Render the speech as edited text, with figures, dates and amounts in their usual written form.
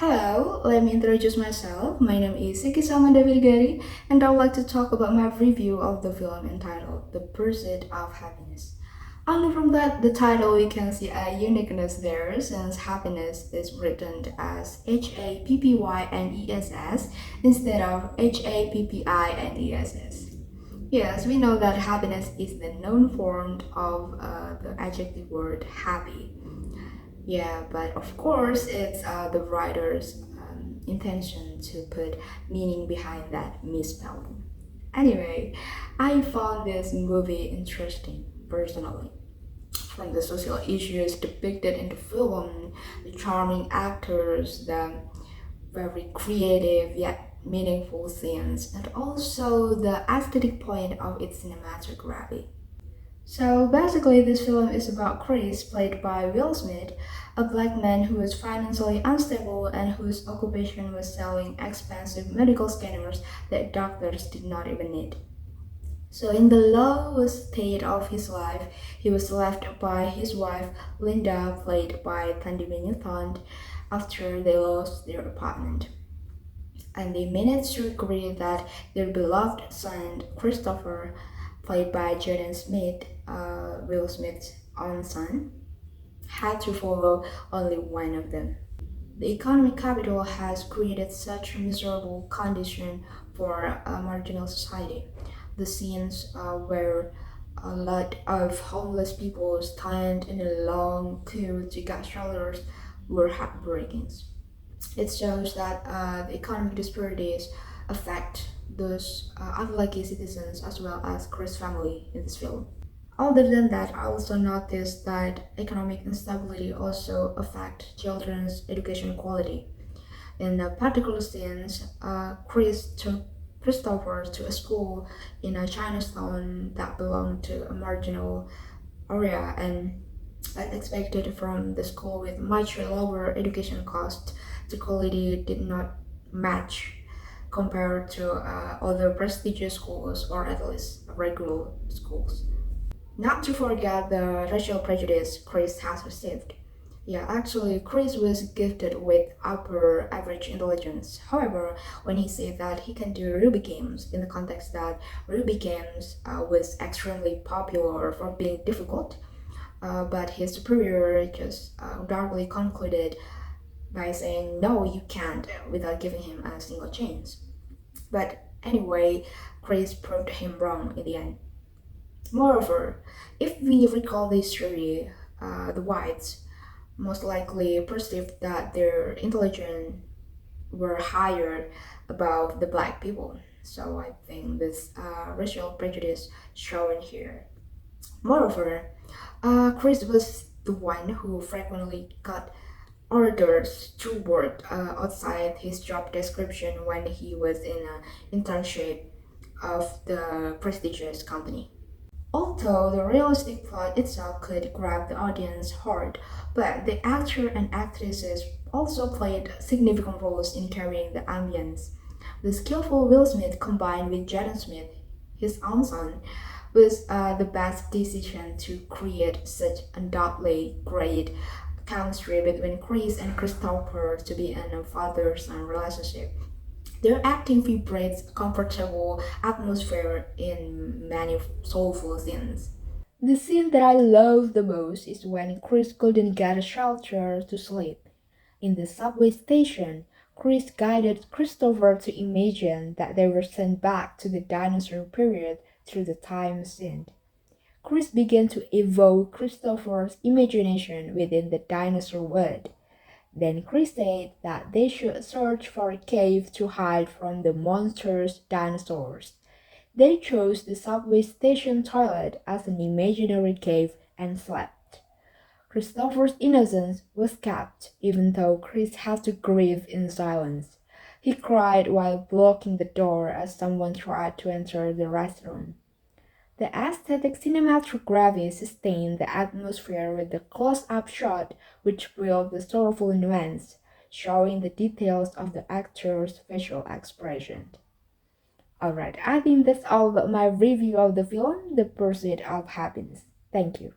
Hello, let me introduce myself. My name is Sikisama David, and I would like to talk about my review of the film entitled The Pursuit of Happiness. Only from the title, we can see a uniqueness there since happiness is written as Happyness instead of Happiness. Yes, we know that happiness is the known form of the adjective word happy. Yeah, but of course, it's the writer's intention to put meaning behind that misspelling. Anyway, I found this movie interesting personally. From the social issues depicted in the film, the charming actors, the very creative yet meaningful scenes, and also the aesthetic point of its cinematography. So basically, this film is about Chris, played by Will Smith, a black man who was financially unstable and whose occupation was selling expensive medical scanners that doctors did not even need. So, in the lowest state of his life, he was left by his wife, Linda, played by Tandy Newton, after they lost their apartment. And they managed to agree that their beloved son, Christopher, played by Jaden Smith, Will Smith's own son, had to follow only one of them. The economic capital has created such a miserable condition for a marginal society. The scenes where a lot of homeless people stand in a long queue to get shelters were heartbreaking. It shows that the economic disparities affect those unlucky citizens as well as Chris' family in this film. Other than that, I also noticed that economic instability also affect children's education quality. In a particular sense, Chris took Christopher to a school in a Chinatown that belonged to a marginal area, and as expected from the school with much lower education cost, the quality did not match compared to other prestigious schools or at least regular schools. Not to forget the racial prejudice Chris has received. Yeah, actually, Chris was gifted with upper average intelligence. However, when he said that he can do Ruby games, in the context that Ruby games was extremely popular for being difficult, but his superior just darkly concluded by saying, no, you can't, without giving him a single chance. But anyway, Chris proved him wrong in the end. Moreover, if we recall the history, the whites most likely perceived that their intelligence were higher above the black people. So I think this racial prejudice shown here. Moreover, Chris was the one who frequently got orders to work outside his job description when he was in an internship of the prestigious company. Although the realistic plot itself could grab the audience heart, but the actor and actresses also played significant roles in carrying the ambience. The skillful Will Smith combined with Jaden Smith, his own son, was the best decision to create such undoubtedly great chemistry between Chris and Christopher to be in a father-son relationship. Their acting vibrates a comfortable atmosphere in many soulful scenes. The scene that I love the most is when Chris couldn't get a shelter to sleep. In the subway station, Chris guided Christopher to imagine that they were sent back to the dinosaur period through the time machine. Chris began to evoke Christopher's imagination within the dinosaur world. Then Chris said that they should search for a cave to hide from the monstrous dinosaurs. They chose the subway station toilet as an imaginary cave and slept. Christopher's innocence was kept, even though Chris had to grieve in silence. He cried while blocking the door as someone tried to enter the restroom. The aesthetic cinematography sustained the atmosphere with the close-up shot which built the sorrowful nuance, showing the details of the actor's facial expression. Alright, I think that's all about my review of the film, The Pursuit of Happiness. Thank you.